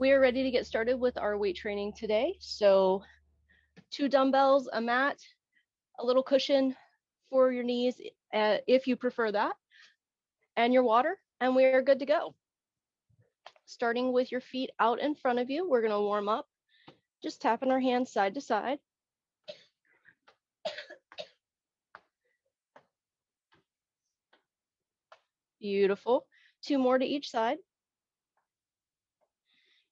We are ready to get started with our weight training today. So 2 dumbbells, a mat, a little cushion for your knees if you prefer that, and your water, and we are good to go. Starting with your feet out in front of you, we're going to warm up, just tapping our hands side to side. Beautiful. 2 more to each side.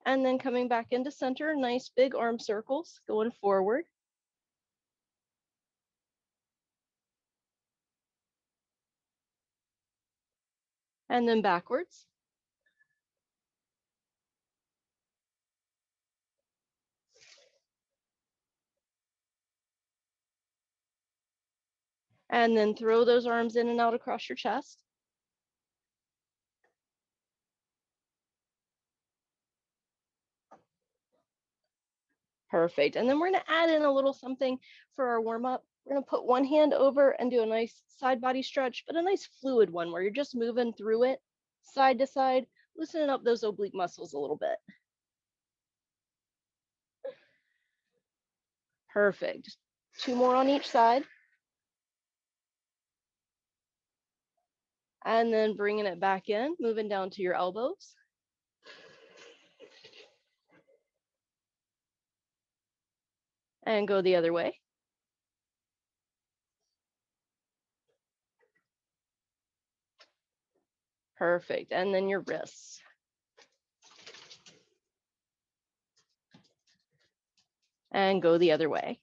And then coming back into center, nice big arm circles going forward. And then backwards. And then throw those arms in and out across your chest. Perfect. And then we're going to add in a little something for our warm up. We're going to put one hand over and do a nice side body stretch, but a nice fluid one where you're just moving through it side to side, loosening up those oblique muscles a little bit. Perfect. 2 more on each side. And then bringing it back in, moving down to your elbows. And go the other way. Perfect. And then your wrists. And go the other way.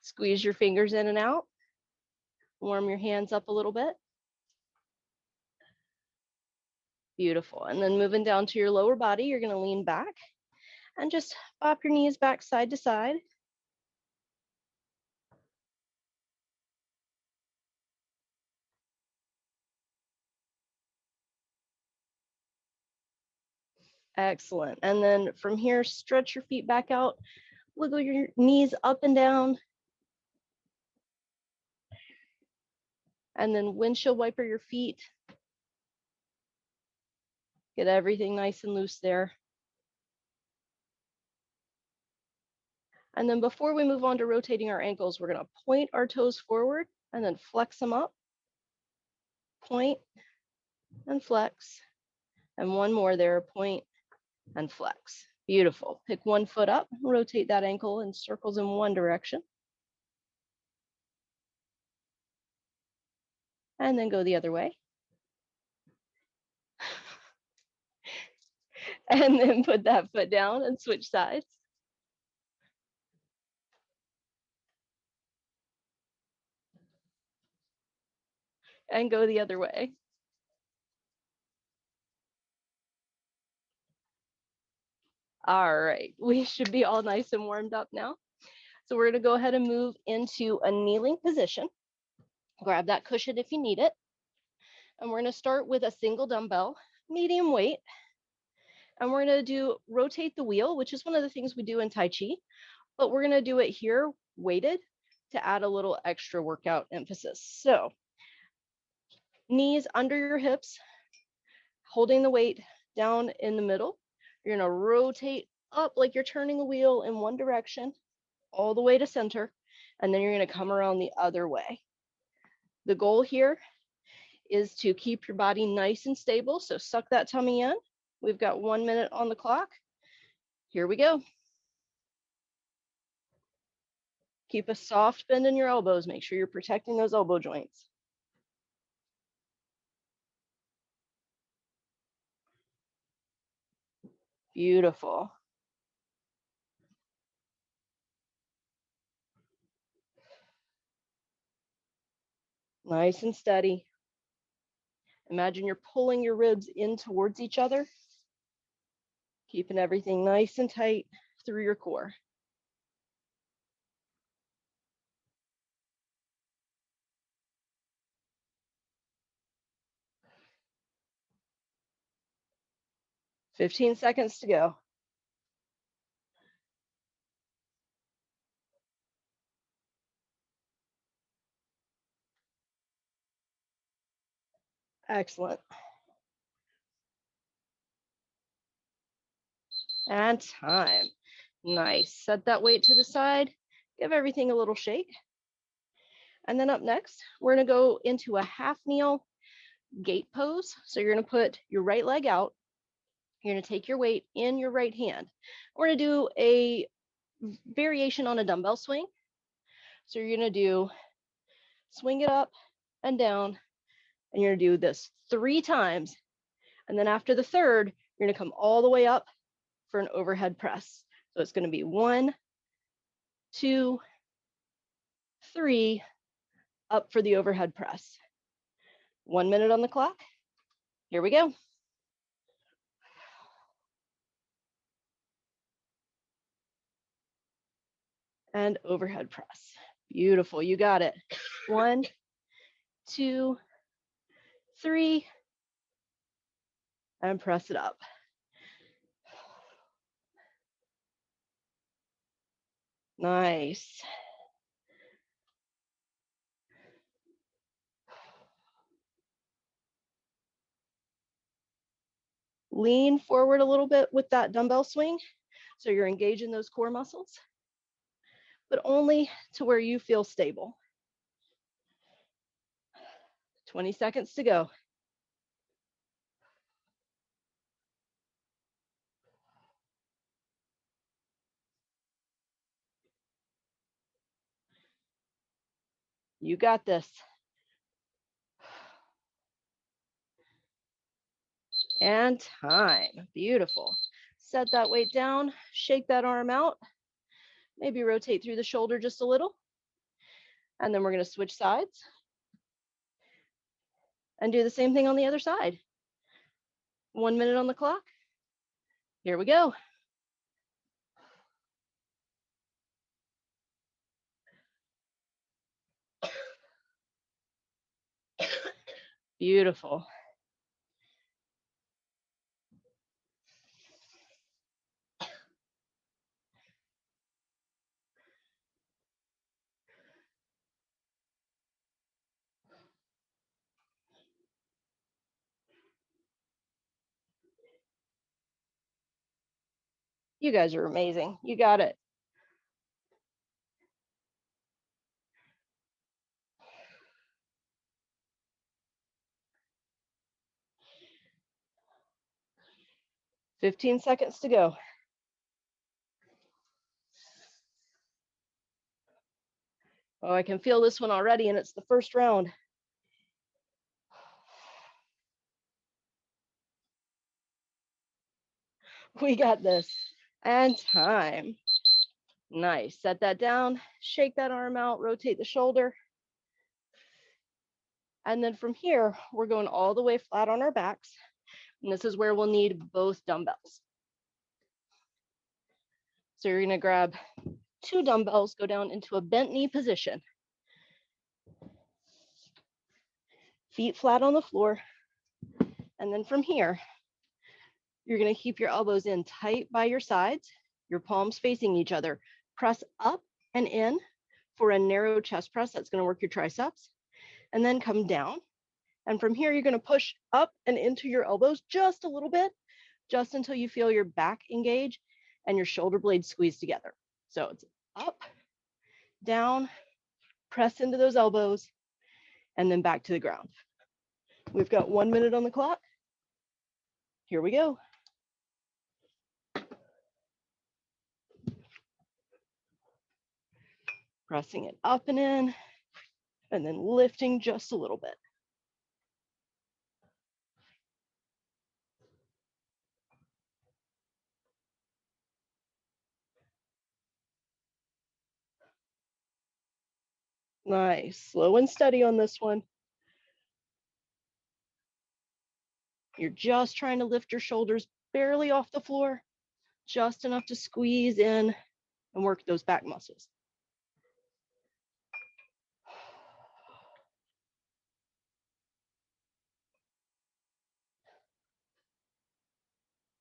Squeeze your fingers in and out. Warm your hands up a little bit. Beautiful. And then moving down to your lower body, you're going to lean back and just bop your knees back side to side. Excellent. And then from here, stretch your feet back out. Wiggle your knees up and down. And then windshield wiper your feet. Get everything nice and loose there. And then before we move on to rotating our ankles, we're going to point our toes forward and then flex them up. Point and flex. And one more there, point and flex. Beautiful. Pick one foot up, rotate that ankle in circles in one direction. And then go the other way. And then put that foot down and switch sides. And go the other way. All right, we should be all nice and warmed up now. So we're going to go ahead and move into a kneeling position. Grab that cushion if you need it. And we're going to start with a single dumbbell, medium weight. And we're going to rotate the wheel, which is one of the things we do in Tai Chi. But we're going to do it here weighted to add a little extra workout emphasis. So knees under your hips, holding the weight down in the middle. You're going to rotate up like you're turning a wheel in one direction, all the way to center, and then you're going to come around the other way. The goal here is to keep your body nice and stable, so suck that tummy in. We've got 1 minute on the clock. Here we go. Keep a soft bend in your elbows. Make sure you're protecting those elbow joints. Beautiful. Nice and steady. Imagine you're pulling your ribs in towards each other, keeping everything nice and tight through your core. "15 seconds to go. Excellent. And time. Nice. Set that weight to the side. Give everything a little shake. And then up next, we're going to go into a half kneel gate pose. So you're going to put your right leg out. You're going to take your weight in your right hand. We're going to do a variation on a dumbbell swing. So you're going to do swing it up and down, and you're going to do this 3 times. And then after the third, you're going to come all the way up for an overhead press. So it's going to be 1, 2, 3, up for the overhead press. 1 minute on the clock. Here we go. And overhead press. Beautiful. You got it. 1, 2, 3, and press it up. Nice. Lean forward a little bit with that dumbbell swing. So you're engaging those core muscles, but only to where you feel stable. 20 seconds to go. You got this. And time. Beautiful. Set that weight down, shake that arm out, maybe rotate through the shoulder just a little. And then we're going to switch sides and do the same thing on the other side. 1 minute on the clock. Here we go. Beautiful. You guys are amazing. You got it. "15 seconds to go. Oh, I can feel this one already, and it's the first round. We got this. And time. Nice. Set that down, shake that arm out, rotate the shoulder. And then from here, we're going all the way flat on our backs. And this is where we'll need both dumbbells. So you're going to grab 2 dumbbells, go down into a bent knee position. Feet flat on the floor. And then from here, you're going to keep your elbows in tight by your sides, your palms facing each other. Press up and in for a narrow chest press. That's going to work your triceps. And then come down. And from here, you're going to push up and into your elbows just a little bit, just until you feel your back engage and your shoulder blades squeeze together. So it's up, down, press into those elbows, and then back to the ground. We've got 1 minute on the clock. Here we go. Pressing it up and in, and then lifting just a little bit. Nice. Slow and steady on this one. You're just trying to lift your shoulders barely off the floor, just enough to squeeze in and work those back muscles.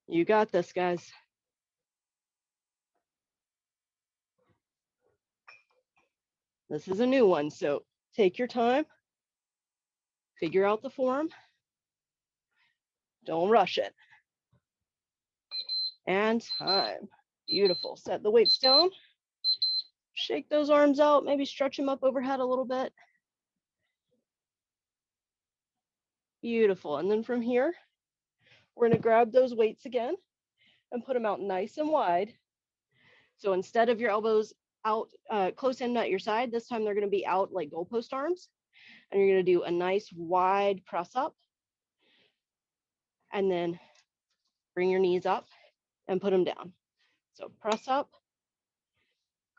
You got this, guys. This is a new one, so take your time, figure out the form. Don't rush it. And time. Beautiful. Set the weights down. Shake those arms out, maybe stretch them up overhead a little bit. Beautiful. And then from here, we're going to grab those weights again and put them out nice and wide. So instead of your elbows out close in at your side, this time they're going to be out like goalpost arms. And you're going to do a nice wide press up. And then bring your knees up and put them down. So press up,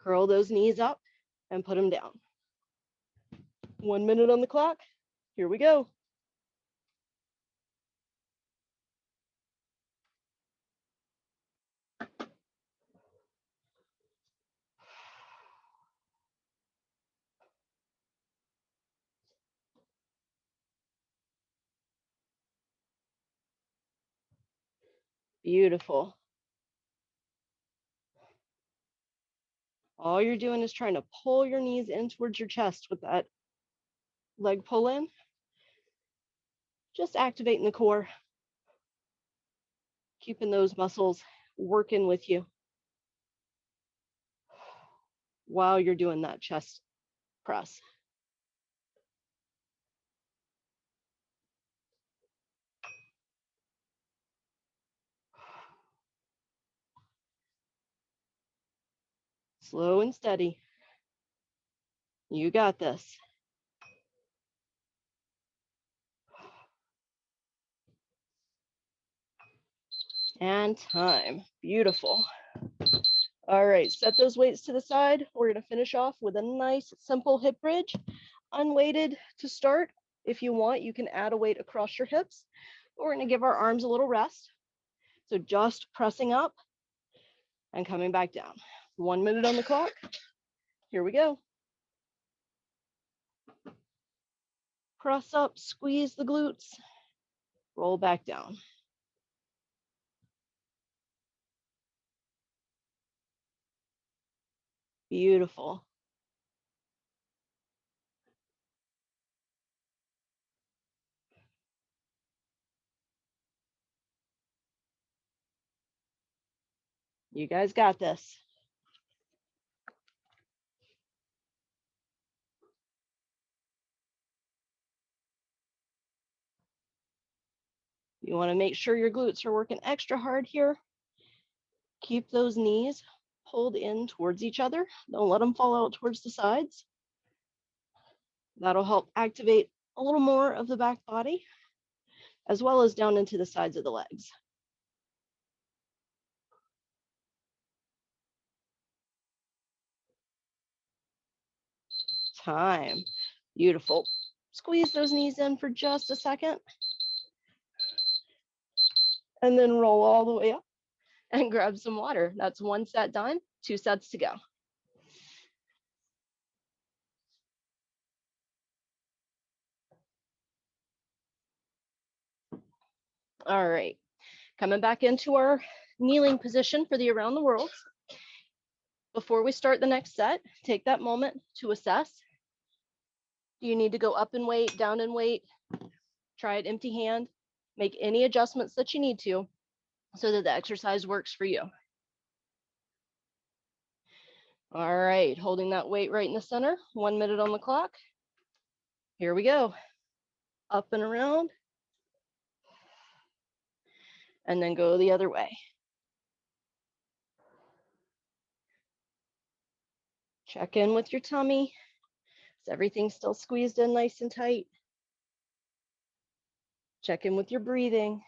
curl those knees up, and put them down. 1 minute on the clock. Here we go. Beautiful. All you're doing is trying to pull your knees in towards your chest with that leg pull in. Just activating the core, keeping those muscles working with you while you're doing that chest press. Slow and steady. You got this. And time. Beautiful. All right, set those weights to the side. We're going to finish off with a nice, simple hip bridge, unweighted to start. If you want, you can add a weight across your hips. We're going to give our arms a little rest. So just pressing up and coming back down. 1 minute on the clock. Here we go. Press up, squeeze the glutes, roll back down. Beautiful. You guys got this. You want to make sure your glutes are working extra hard here. Keep those knees pulled in towards each other. Don't let them fall out towards the sides. That'll help activate a little more of the back body, as well as down into the sides of the legs. Time. Beautiful. Squeeze those knees in for just a second. And then roll all the way up and grab some water. That's 1 set done, 2 sets to go. All right, coming back into our kneeling position for the around the world. Before we start the next set, take that moment to assess. Do you need to go up in weight, down in weight? Try it empty hand. Make any adjustments that you need to so that the exercise works for you. All right, holding that weight right in the center. 1 minute on the clock. Here we go. Up and around. And then go the other way. Check in with your tummy. Is everything still squeezed in nice and tight? Check in with your breathing.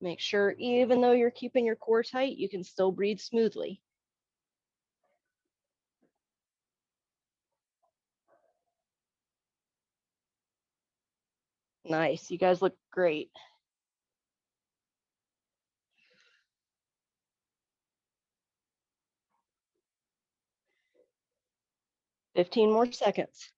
Make sure even though you're keeping your core tight, you can still breathe smoothly. Nice, you guys look great. "15 more seconds.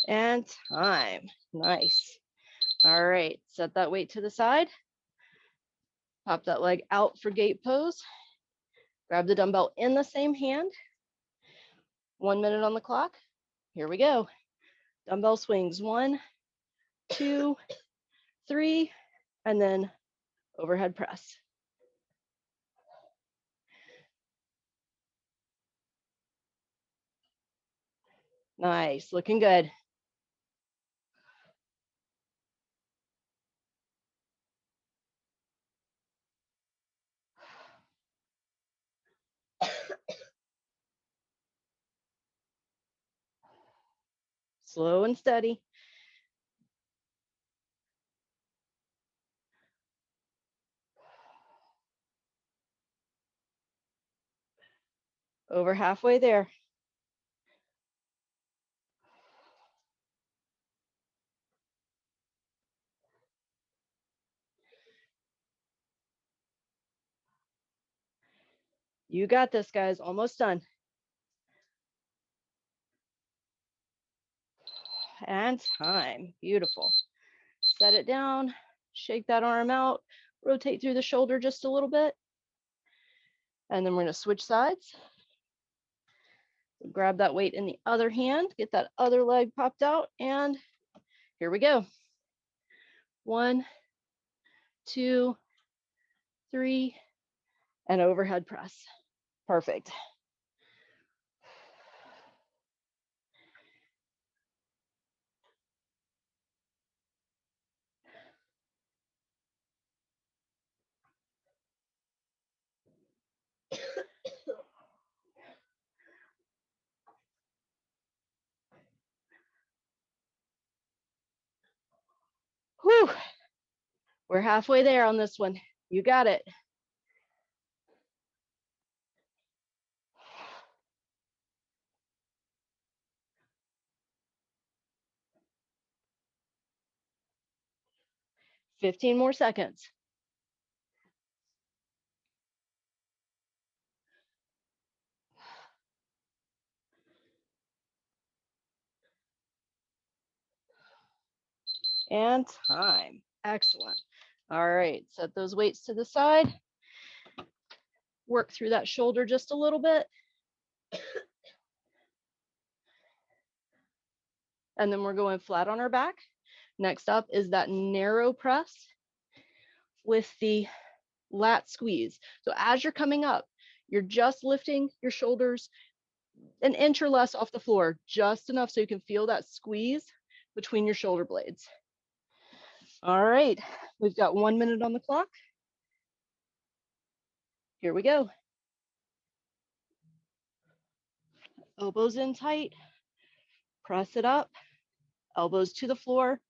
And time. Nice. All right, set that weight to the side. Pop that leg out for gate pose. Grab the dumbbell in the same hand. 1 minute on the clock. Here we go. Dumbbell swings, 1, 2, 3, and then overhead press. Nice, looking good. Slow and steady. Over halfway there. You got this, guys. Almost done. And time. Beautiful. Set it down. Shake that arm out. Rotate through the shoulder just a little bit. And then we're going to switch sides. Grab that weight in the other hand. Get that other leg popped out. And here we go. 1, 2, 3, and overhead press. Perfect. Whew. We're halfway there on this one. You got it. $15 more seconds. And time. Excellent. All right, set those weights to the side. Work through that shoulder just a little bit. And then we're going flat on our back. Next up is that narrow press with the lat squeeze. So as you're coming up, you're just lifting your shoulders an inch or less off the floor, just enough so you can feel that squeeze between your shoulder blades. All right, we've got 1 minute on the clock. Here we go. Elbows in tight, press it up, elbows to the floor,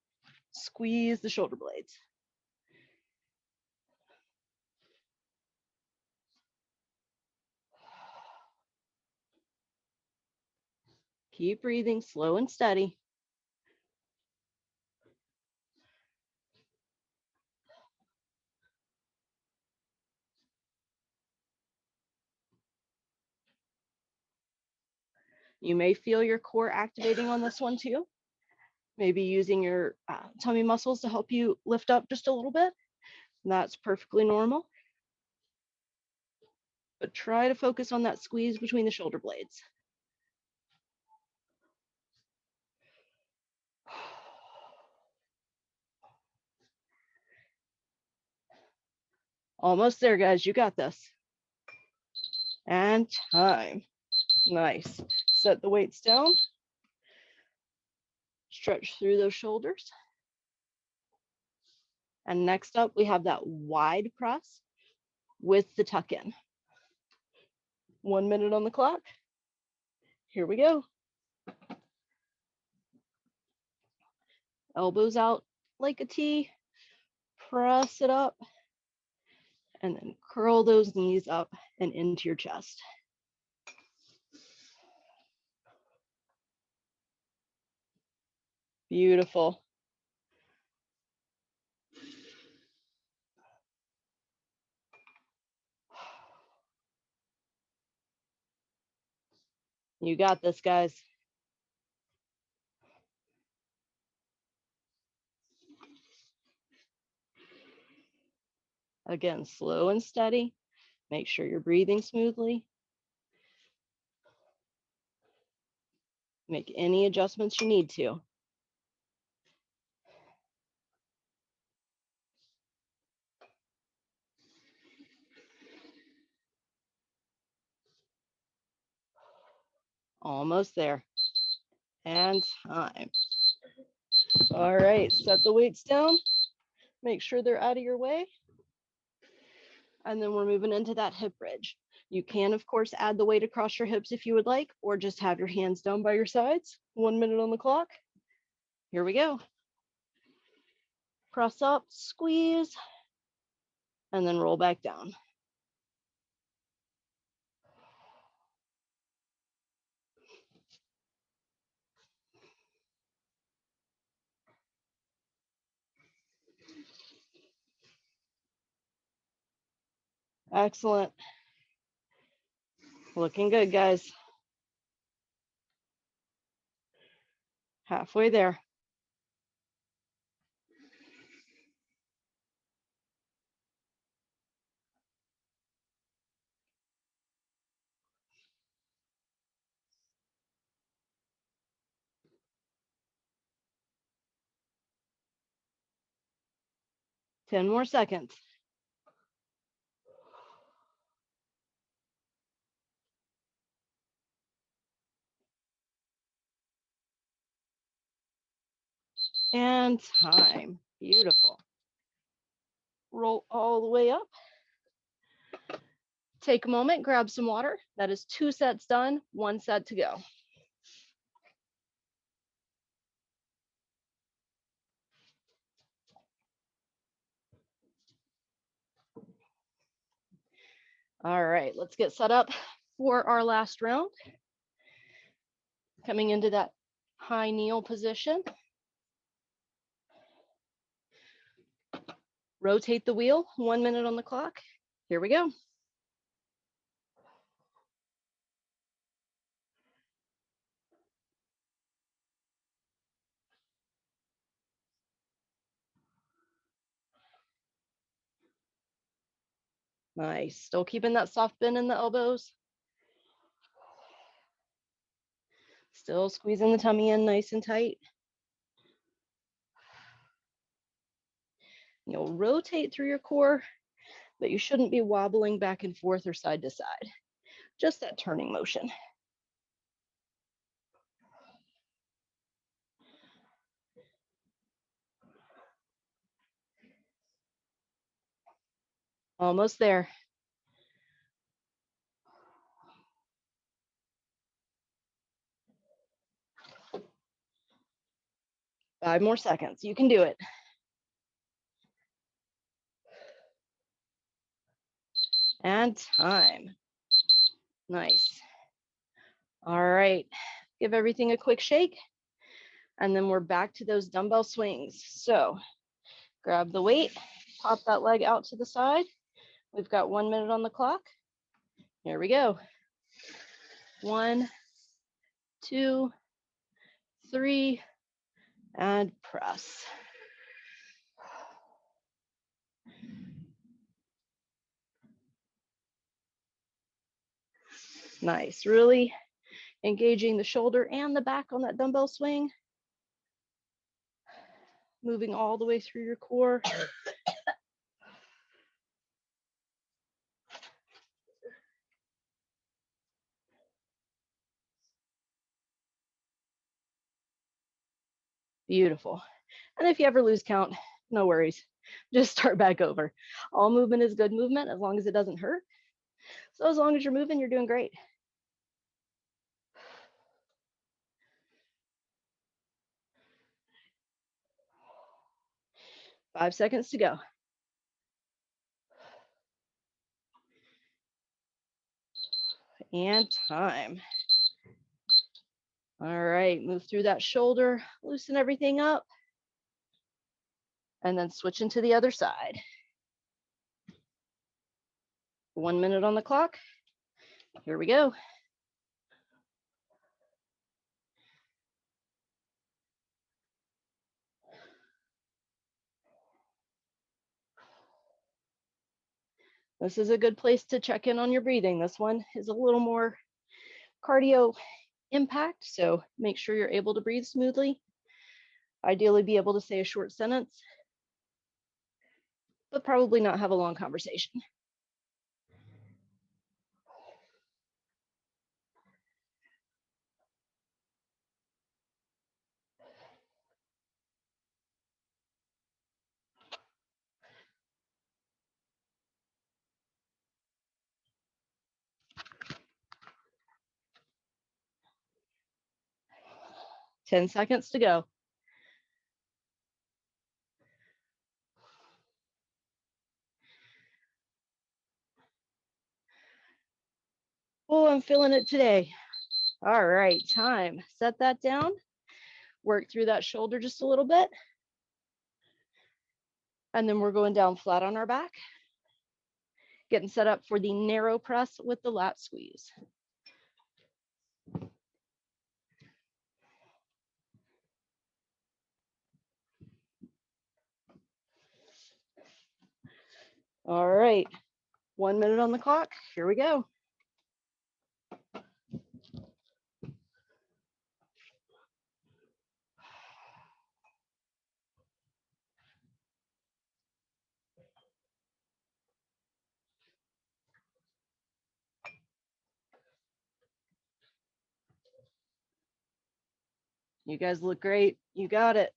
squeeze the shoulder blades. Keep breathing slow and steady. You may feel your core activating on this one too. Maybe using your tummy muscles to help you lift up just a little bit. That's perfectly normal. But try to focus on that squeeze between the shoulder blades. Almost there, guys. You got this. And time. Nice. Set the weights down. Stretch through those shoulders. And next up, we have that wide press with the tuck in. 1 minute on the clock. Here we go. Elbows out like a T. Press it up. And then curl those knees up and into your chest. Beautiful. You got this, guys. Again, slow and steady. Make sure you're breathing smoothly. Make any adjustments you need to. Almost there. And time. All right, set the weights down. Make sure they're out of your way. And then we're moving into that hip bridge. You can, of course, add the weight across your hips if you would like, or just have your hands down by your sides. 1 minute on the clock. Here we go. Press up, squeeze, and then roll back down. Excellent. Looking good, guys. Halfway there. Ten more seconds. And time. Beautiful. Roll all the way up. Take a moment, grab some water. That is 2 sets done, 1 set to go. All right, let's get set up for our last round. Coming into that high kneel position. Rotate the wheel, 1 minute on the clock. Here we go. Nice. Still keeping that soft bend in the elbows. Still squeezing the tummy in nice and tight. You'll rotate through your core, but you shouldn't be wobbling back and forth or side to side. Just that turning motion. Almost there. 5 more seconds. You can do it. And time. Nice. All right. Give everything a quick shake. And then we're back to those dumbbell swings. So grab the weight, pop that leg out to the side. We've got 1 minute on the clock. Here we go. 1, 2, 3, and press. Nice. Really engaging the shoulder and the back on that dumbbell swing. Moving all the way through your core. Beautiful. And if you ever lose count, no worries. Just start back over. All movement is good movement as long as it doesn't hurt. So as long as you're moving, you're doing great. Five seconds to go. And time. All right, move through that shoulder, loosen everything up, and then switch into the other side. 1 minute on the clock. Here we go. This is a good place to check in on your breathing. This one is a little more cardio impact, so make sure you're able to breathe smoothly. Ideally be able to say a short sentence, but probably not have a long conversation. Ten seconds to go. Oh, I'm feeling it today. All right, time. Set that down. Work through that shoulder just a little bit. And then we're going down flat on our back. Getting set up for the narrow press with the lat squeeze. All right, 1 minute on the clock. Here we go. You guys look great. You got it.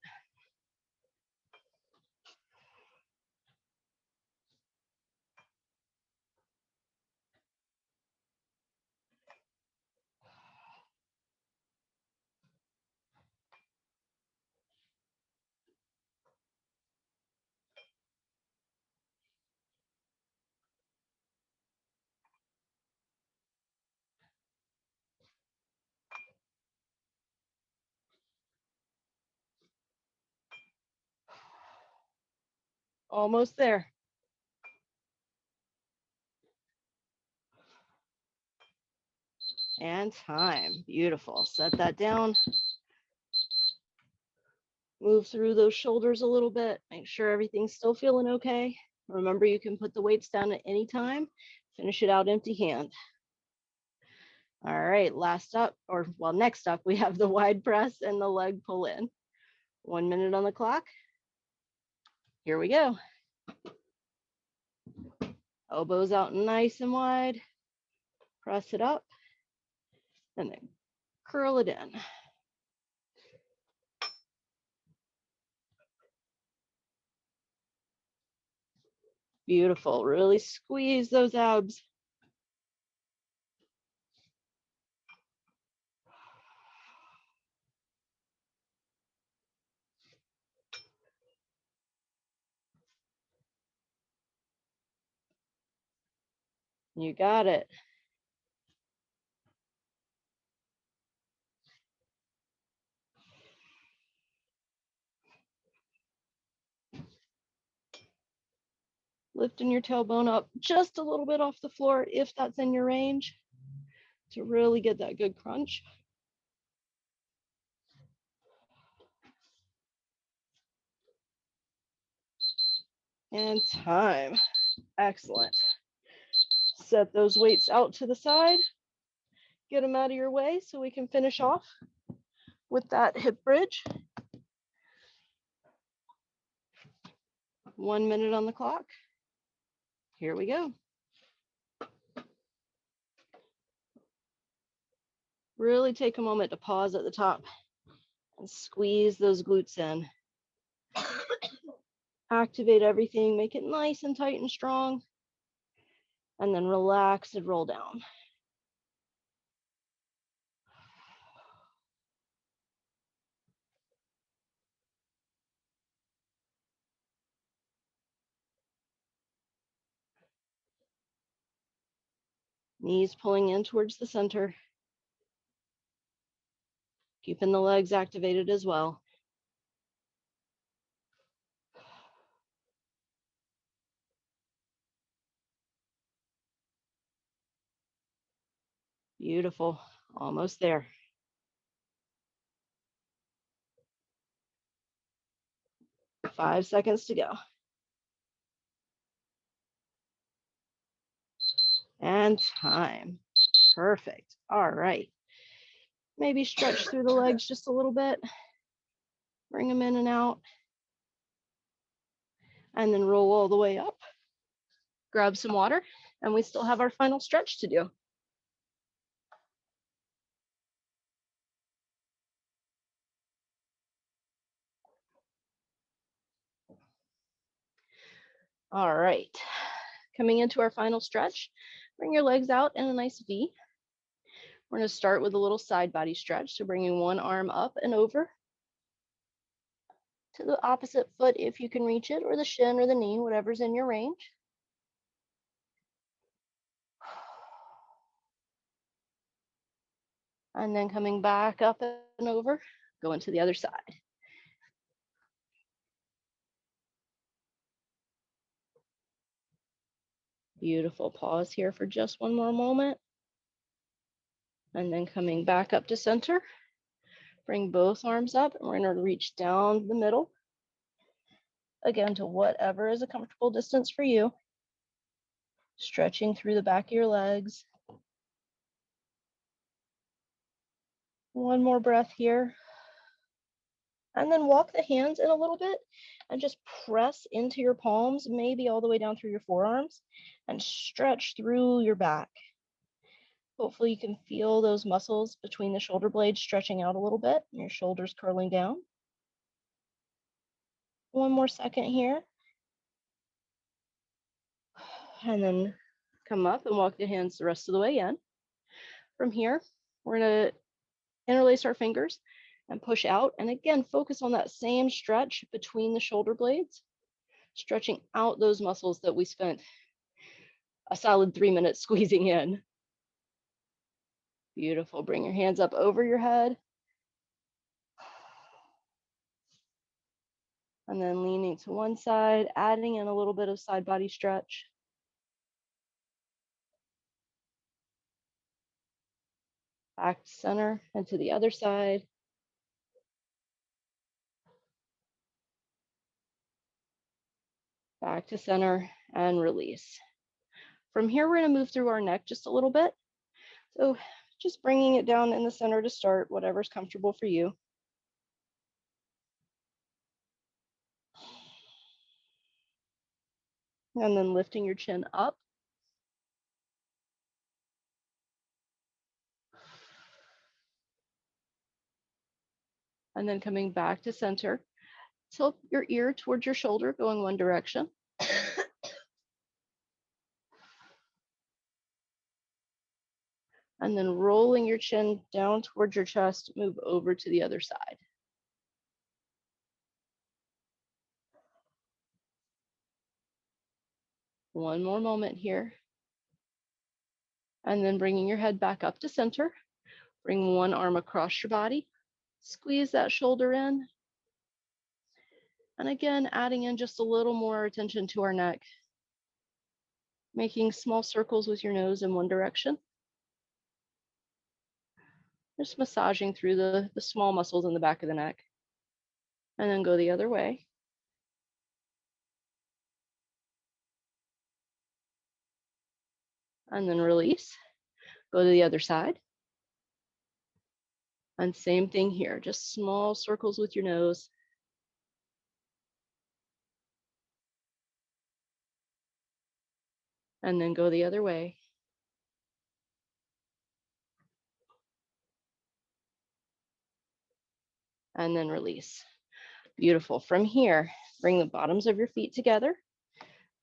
Almost there. And time. Beautiful. Set that down. Move through those shoulders a little bit. Make sure everything's still feeling okay. Remember, you can put the weights down at any time. Finish it out empty hand. All right, last up, or well, next up, we have the wide press and the leg pull in. 1 minute on the clock. Here we go. Elbows out nice and wide. Press it up and then curl it in. Beautiful. Really squeeze those abs. You got it. Lifting your tailbone up just a little bit off the floor if that's in your range to really get that good crunch. And time. Excellent. Set those weights out to the side. Get them out of your way so we can finish off with that hip bridge. 1 minute on the clock. Here we go. Really take a moment to pause at the top and squeeze those glutes in. Activate everything, make it nice and tight and strong, and then relax and roll down. Knees pulling in towards the center. Keeping the legs activated as well. Beautiful. Almost there. Five seconds to go. And time. Perfect. All right. Maybe stretch through the legs just a little bit. Bring them in and out. And then roll all the way up. Grab some water, and we still have our final stretch to do. All right. Coming into our final stretch, bring your legs out in a nice V. We're going to start with a little side body stretch. So bringing one arm up and over to the opposite foot if you can reach it, or the shin or the knee, whatever's in your range. And then coming back up and over, going to the other side. Beautiful. Pause here for just one more moment. And then coming back up to center. Bring both arms up, and we're going to reach down the middle. Again, to whatever is a comfortable distance for you. Stretching through the back of your legs. One more breath here. And then walk the hands in a little bit and just press into your palms, maybe all the way down through your forearms, and stretch through your back. Hopefully you can feel those muscles between the shoulder blades stretching out a little bit, and your shoulders curling down. One more second here. And then come up and walk the hands the rest of the way in. From here, we're going to interlace our fingers and push out. And again, focus on that same stretch between the shoulder blades, stretching out those muscles that we spent a solid 3 minutes squeezing in. Beautiful. Bring your hands up over your head. And then leaning to one side, adding in a little bit of side body stretch. Back to center and to the other side. Back to center and release. From here, we're going to move through our neck just a little bit. So just bringing it down in the center to start, whatever's comfortable for you. And then lifting your chin up. And then coming back to center. Tilt your ear towards your shoulder, going one direction. And then rolling your chin down towards your chest, move over to the other side. One more moment here. And then bringing your head back up to center. Bring one arm across your body. Squeeze that shoulder in. And again, adding in just a little more attention to our neck. Making small circles with your nose in one direction. Just massaging through the small muscles in the back of the neck. And then go the other way. And then release. Go to the other side. And same thing here, just small circles with your nose. And then go the other way. And then release. Beautiful. From here, bring the bottoms of your feet together.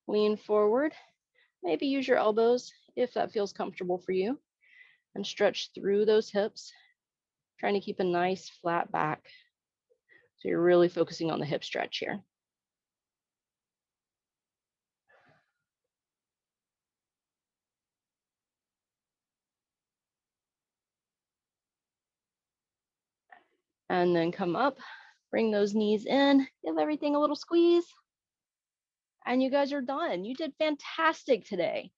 Lean forward. Maybe use your elbows if that feels comfortable for you. And stretch through those hips, trying to keep a nice flat back. So you're really focusing on the hip stretch here. And then come up, bring those knees in, give everything a little squeeze. And you guys are done. You did fantastic today.